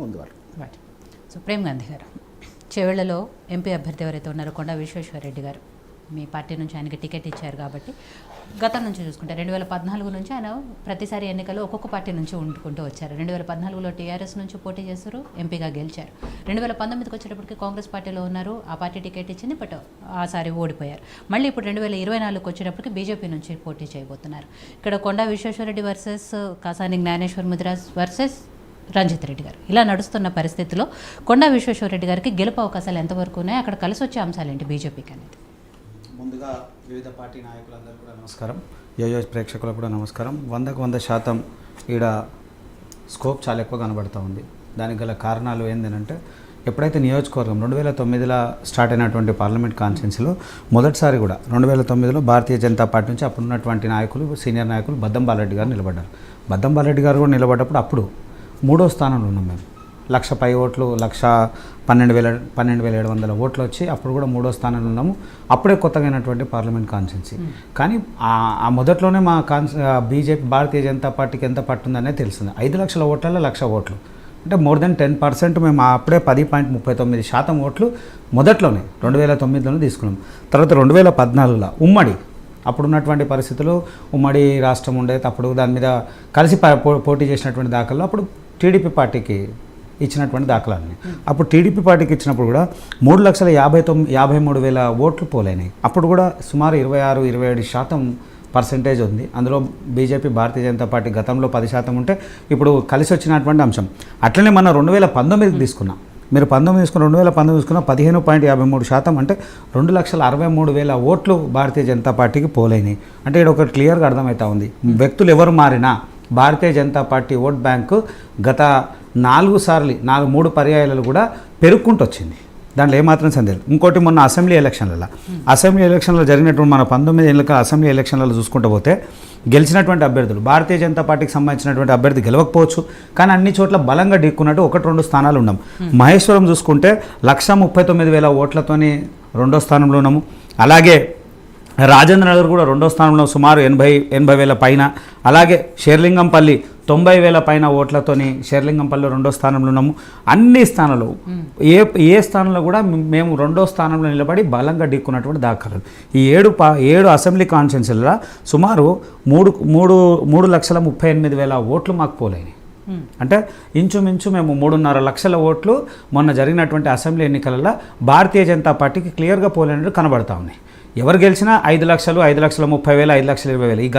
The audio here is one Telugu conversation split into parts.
ముందు వాళ్ళు. రైట్. సో ప్రేమ్ గాంధీ గారు, చేవెళ్లలో ఎంపీ అభ్యర్థి ఎవరైతే ఉన్నారో కొండా విశ్వేశ్వరరెడ్డి గారు, మీ పార్టీ నుంచి ఆయనకి టికెట్ ఇచ్చారు కాబట్టి గతం నుంచి చూసుకుంటే 2014 నుంచి ఆయన ప్రతిసారి ఎన్నికల్లో ఒక్కొక్క పార్టీ నుంచి ఉంటుకుంటూ వచ్చారు. 2014లో టీఆర్ఎస్ నుంచి పోటీ చేస్తారు, ఎంపీగా గెలిచారు. 2019కి వచ్చేటప్పటికి కాంగ్రెస్ పార్టీలో ఉన్నారు, ఆ పార్టీ టికెట్ ఇచ్చింది, బట్ ఆసారి ఓడిపోయారు. మళ్ళీ ఇప్పుడు 2024కి వచ్చేటప్పటికి బీజేపీ నుంచి పోటీ చేయబోతున్నారు. ఇక్కడ కొండా విశ్వేశ్వరరెడ్డి వర్సెస్ కాసాని జ్ఞానేశ్వర్ ముదిరాజ్ వర్సెస్ రంజిత్ రెడ్డి గారు, ఇలా నడుస్తున్న పరిస్థితిలో కొండా విశ్వేశ్వరరెడ్డి గారికి గెలుపు అవకాశాలు ఎంతవరకు ఉన్నాయి, అక్కడ కలిసి వచ్చే అంశాలు ఏంటి బీజేపీకి అనేది? ముందుగా వివిధ పార్టీ నాయకులందరూ కూడా నమస్కారం, యోయో ప్రేక్షకులకు కూడా నమస్కారం. 100% ఈడ స్కోప్ చాలా ఎక్కువ కనబడుతూ ఉంది. దానికి గల కారణాలు ఏంటంటే, ఎప్పుడైతే నియోజకవర్గం 2009లో స్టార్ట్ అయినటువంటి పార్లమెంట్ కాన్స్టిట్యున్సీలో మొదటిసారి కూడా 2009లో భారతీయ జనతా పార్టీ నుంచి అప్పుడున్నటువంటి నాయకులు, సీనియర్ నాయకులు బద్దం బాలరెడ్డి గారు నిలబడ్డారు. బద్దం బాలరెడ్డి గారు కూడా నిలబడ్డప్పుడు అప్పుడు 3వ స్థానంలో ఉన్నాం మేము. 1,00,000 పై ఓట్లు, 1,12,700 ఓట్లు వచ్చి అప్పుడు కూడా 3వ స్థానంలో ఉన్నాము. అప్పుడే కొత్తగా అయినటువంటి పార్లమెంట్ కాన్స్టిట్యున్సీ. కానీ ఆ మొదట్లోనే మా బీజేపీ భారతీయ జనతా పార్టీకి ఎంత పట్టుందనే తెలిసింది. 5 లక్షల ఓట్లలో 1,00,000 ఓట్లు అంటే మోర్ దెన్ 10%. మేము అప్పుడే 10.39% ఓట్లు మొదట్లోనే 2009లోనే తీసుకున్నాం. తర్వాత 2014లో ఉమ్మడి, అప్పుడున్నటువంటి పరిస్థితులు ఉమ్మడి రాష్ట్రం ఉండేది. అప్పుడు దాని మీద కలిసి పోటీ చేసినటువంటి దాఖలు అప్పుడు టీడీపీ పార్టీకి ఇచ్చినటువంటి దాఖలాలని. అప్పుడు టీడీపీ పార్టీకి ఇచ్చినప్పుడు కూడా 3,53,000 ఓట్లు పోలైనాయి. అప్పుడు కూడా సుమారు 26-27% ఉంది. అందులో బీజేపీ భారతీయ జనతా పార్టీ గతంలో 10% ఉంటే ఇప్పుడు కలిసి వచ్చినటువంటి అంశం. అట్లనే మన 2019 తీసుకున్నాం. మీరు 2019 తీసుకున్న 15.53% అంటే 2,63,000 ఓట్లు భారతీయ జనతా పార్టీకి పోలైనాయి. అంటే ఇక్కడ ఒకటి క్లియర్గా అర్థమవుతా ఉంది, వ్యక్తులు ఎవరు మారినా Bharatiya Janata party vote bank గత 3 పర్యాయాలు కూడా పెరుగుకుంటూ వచ్చింది. దాంట్లో ఏమాత్రం సందేహం. ఇంకోటి మొన్న అసెంబ్లీ ఎలక్షన్లలో జరిగినటువంటి మన 19 ఏళ్ళ అసెంబ్లీ ఎలక్షన్లలో చూసుకుంటూ పోతే గెలిచినటువంటి అభ్యర్థులు భారతీయ జనతా పార్టీకి సంబంధించినటువంటి అభ్యర్థి గెలవకపోవచ్చు, కానీ అన్ని చోట్ల బలంగా ఢీక్కున్నట్టు 1-2 స్థానాలు ఉన్నాం. మహేశ్వరం చూసుకుంటే 1,39,000 ఓట్లతోని 2వ స్థానంలో ఉన్నాము. అలాగే రాజేంద్ర నగర్ కూడా 2వ స్థానంలో సుమారు 80,000 పైన. అలాగే షేర్లింగంపల్లి 90,000 పైన ఓట్లతోని షేర్లింగంపల్లిలో 2వ స్థానంలో ఉన్నాము. అన్ని స్థానాలు ఏ స్థానంలో కూడా మేము 2వ స్థానంలో నిలబడి బలంగా ఢీక్కున్నటువంటి దాఖలు. ఈ 7 అసెంబ్లీ కాన్స్టిట్యున్సీలలో సుమారు 3,38,000 ఓట్లు మాకు పోలేని. అంటే ఇంచుమించు మేము 3.5 లక్షల ఓట్లు మొన్న జరిగినటువంటి అసెంబ్లీ ఎన్నికలలో భారతీయ జనతా పార్టీకి క్లియర్గా పోలేనట్టు కనబడతా ఉన్నాయి. ఎవరు గెలిచినా 5 లక్షలు, 5,30,000, 5,20,000 ఈ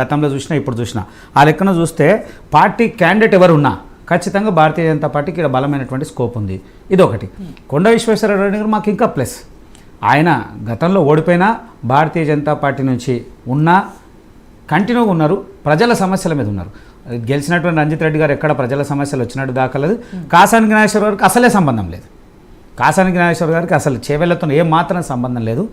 గతంలో చూసినా ఇప్పుడు చూసినా ఆ లెక్కన చూస్తే పార్టీ క్యాండిడేట్ ఎవరున్నా ఖచ్చితంగా భారతీయ జనతా పార్టీకి ఇక్కడ బలమైనటువంటి స్కోప్ ఉంది. ఇదొకటి. కొండా విశ్వేశ్వరరెడ్డి గారు మాకు ఇంకా ప్లస్. ఆయన గతంలో ఓడిపోయినా భారతీయ జనతా పార్టీ నుంచి ఉన్నా కంటిన్యూగా ఉన్నారు, ప్రజల సమస్యల మీద ఉన్నారు. గెలిచినటువంటి రంజిత్ రెడ్డి గారు ఎక్కడ ప్రజల సమస్యలు వచ్చినట్టు దాఖలేదు. కాసాని జ్ఞానేశ్వర్ గారికి అసలే సంబంధం లేదు. కాసాని జ్ఞానేశ్వర్ గారికి అసలు చేవెళ్లతో ఏం మాత్రం సంబంధం లేదు.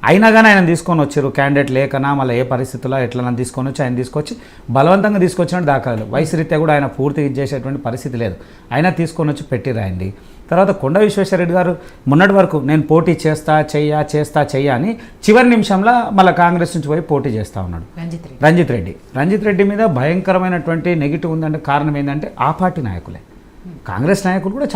అయినా కానీ ఆయన తీసుకొని వచ్చారు, క్యాండిడేట్ లేకనా మళ్ళీ ఏ పరిస్థితుల్లో ఎట్లా తీసుకొని వచ్చి ఆయన తీసుకొచ్చి బలవంతంగా తీసుకొచ్చినట్టు దాఖలేదు. వయసు రీత్యా కూడా ఆయన పూర్తిగా ఇచ్చేసేటువంటి పరిస్థితి లేదు. అయినా తీసుకొని వచ్చి పెట్టిరాయండి. తర్వాత కొండా విశ్వేశ్వరరెడ్డి గారు మొన్నటి వరకు నేను పోటీ చేస్తా అని చివరి నిమిషంలో మళ్ళీ కాంగ్రెస్ నుంచి పోయి పోటీ చేస్తూ ఉన్నాడు రంజిత్ రెడ్డి మీద భయంకరమైనటువంటి నెగిటివ్ ఉందంటే కారణం ఏంటంటే ఆ పార్టీ నాయకులే. కాంగ్రెస్ నాయకులు కూడా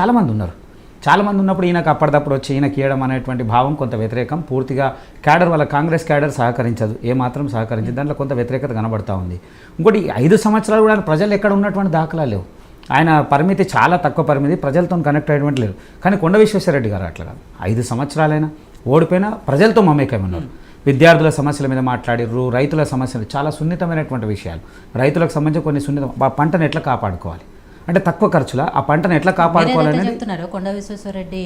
చాలామంది ఉన్నప్పుడు ఈయనకు అప్పటిదప్పుడు వచ్చి ఈయనకి ఇవ్వడం అనేటువంటి భావం కొంత వ్యతిరేకం. పూర్తిగా క్యాడర్ వాళ్ళ కాంగ్రెస్ క్యాడర్ సహకరించదు, ఏమాత్రం సహకరించదు. దాంట్లో కొంత వ్యతిరేకత కనబడతా ఉంది. ఇంకోటి 5 సంవత్సరాలు కూడా ప్రజలు ఎక్కడ ఉన్నటువంటి దాఖలాలు లేవు. ఆయన పరిమితి చాలా తక్కువ పరిమితి, ప్రజలతో కనెక్ట్ అయ్యేటువంటి లేదు. కానీ కొండా విశ్వేశ్వరరెడ్డి గారు అట్లా కాదు. 5 సంవత్సరాలైనా ఓడిపోయినా ప్రజలతో మమేకమన్నారు. విద్యార్థుల సమస్యల మీద మాట్లాడిర్రు, రైతుల సమస్యలు చాలా సున్నితమైనటువంటి విషయాలు. రైతులకు సంబంధించి కొన్ని పంటను ఎట్లా కాపాడుకోవాలి అంటే తక్కువ ఖర్చులా ఆ పంటను ఎట్లా కాపాడుకోవాలని చెప్తున్నారు. కొండా విశ్వేశ్వరరెడ్డి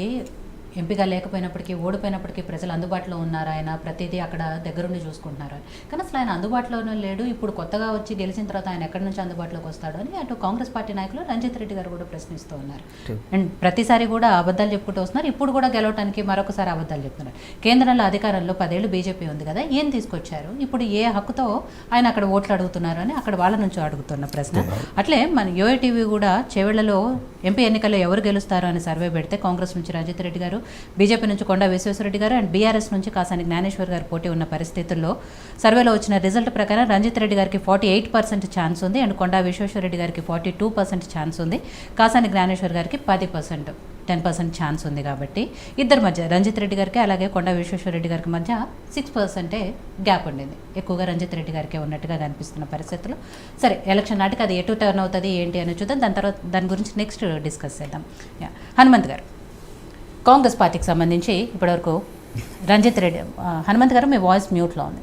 ఎంపీగా లేకపోయినప్పటికీ, ఓడిపోయినప్పటికీ ప్రజలు అందుబాటులో ఉన్నారు, ఆయన ప్రతిదీ అక్కడ దగ్గరుండి చూసుకుంటున్నారు. కానీ అసలు ఆయన అందుబాటులోనే లేడు. ఇప్పుడు కొత్తగా వచ్చి గెలిచిన తర్వాత ఆయన ఎక్కడి నుంచి అందుబాటులోకి వస్తాడు అని అటు కాంగ్రెస్ పార్టీ నాయకులు రంజిత్ రెడ్డి గారు కూడా ప్రశ్నిస్తూ ఉన్నారు. అండ్ ప్రతిసారి కూడా అబద్ధాలు చెప్పుకుంటూ వస్తున్నారు. ఇప్పుడు కూడా గెలవడానికి మరొకసారి అబద్ధాలు చెప్తున్నారు. కేంద్రంలో అధికారంలో 10 ఏళ్ళు బీజేపీ ఉంది కదా, ఏం తీసుకొచ్చారు, ఇప్పుడు ఏ హక్కుతో ఆయన అక్కడ ఓట్లు అడుగుతున్నారు అని అక్కడ వాళ్ళ నుంచి అడుగుతున్న ప్రశ్న. అట్లే మన యోఏ టీవీ కూడా చేవెళ్లలో ఎంపీ ఎన్నికల్లో ఎవరు గెలుస్తారు అని సర్వే పెడితే కాంగ్రెస్ నుంచి రంజిత్ రెడ్డి గారు, బీజేపీ నుంచి కొండా విశ్వేశ్వరరెడ్డి గారు అండ్ బీఆర్ఎస్ నుంచి కాసాని జ్ఞానేశ్వర్ గారు పోటీ ఉన్న పరిస్థితుల్లో సర్వేలో వచ్చిన రిజల్ట్ ప్రకారం రంజిత్ రెడ్డి గారికి 48% ఛాన్స్ ఉంది అండ్ కొండా విశ్వేశ్వరరెడ్డి గారికి 42% ఛాన్స్ ఉంది. కాసాని జ్ఞానేశ్వర్ గారికి 10% ఛాన్స్ ఉంది. కాబట్టి ఇద్దరి మధ్య రంజిత్ రెడ్డి గారికి అలాగే కొండా విశ్వేశ్వరరెడ్డి గారికి మధ్య 6% గ్యాప్ ఉండింది. ఎక్కువగా రంజిత్ రెడ్డి గారికి ఉన్నట్టుగా కనిపిస్తున్న పరిస్థితులు. సరే, ఎలక్షన్ నాటికి అది ఎటు టర్న్ అవుతుంది ఏంటి అని చూద్దాం. దాని తర్వాత దాని గురించి నెక్స్ట్ డిస్కస్ చేద్దాం. హనుమంత్ గారు, కాంగ్రెస్ పార్టీకి సంబంధించి ఇప్పటివరకు రంజిత్ రెడ్డి, హనుమంత్ గారు మీ వాయిస్ మ్యూట్లో ఉంది.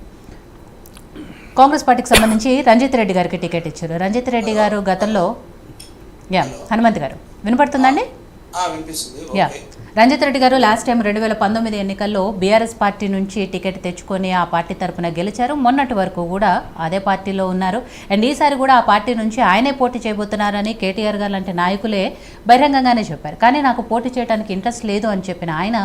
కాంగ్రెస్ పార్టీకి సంబంధించి రంజిత్ రెడ్డి గారికి టికెట్ ఇచ్చారు. రంజిత్ రెడ్డి గారు గతంలో హనుమంత్ గారు వినపడుతుందండి? రంజిత్ రెడ్డి గారు లాస్ట్ టైం 2019 ఎన్నికల్లో బీఆర్ఎస్ పార్టీ నుంచి టికెట్ తెచ్చుకొని ఆ పార్టీ తరఫున గెలిచారు. మొన్నటి వరకు కూడా అదే పార్టీలో ఉన్నారు. అండ్ ఈసారి కూడా ఆ పార్టీ నుంచి ఆయనే పోటీ చేయబోతున్నారని కేటీఆర్ గారు లాంటి నాయకులే బహిరంగంగానే చెప్పారు. కానీ నాకు పోటీ చేయడానికి ఇంట్రెస్ట్ లేదు అని చెప్పిన ఆయన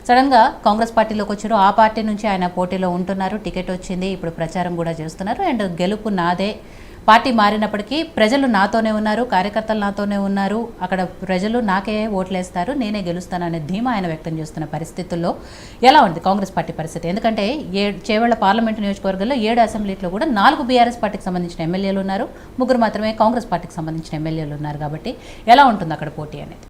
సడన్గా కాంగ్రెస్ పార్టీలోకి వచ్చారు. ఆ పార్టీ నుంచి ఆయన పోటీలో ఉంటున్నారు. టికెట్ వచ్చింది, ఇప్పుడు ప్రచారం కూడా చేస్తున్నారు. అండ్ గెలుపు నాదే, పార్టీ మారినప్పటికీ ప్రజలు నాతోనే ఉన్నారు, కార్యకర్తలు నాతోనే ఉన్నారు, అక్కడ ప్రజలు నాకే ఓట్లేస్తారు, నేనే గెలుస్తాననే ధీమా ఆయన వ్యక్తం చేస్తున్న పరిస్థితుల్లో ఎలా ఉంది కాంగ్రెస్ పార్టీ పరిస్థితి? ఎందుకంటే చేవెళ్ల పార్లమెంటు నియోజకవర్గంలో 7 అసెంబ్లీలో కూడా 4 బీఆర్ఎస్ పార్టీకి సంబంధించిన ఎమ్మెల్యేలు ఉన్నారు, 3 మాత్రమే కాంగ్రెస్ పార్టీకి సంబంధించిన ఎమ్మెల్యేలు ఉన్నారు. కాబట్టి ఎలా ఉంటుంది అక్కడ పోటీ అనేది?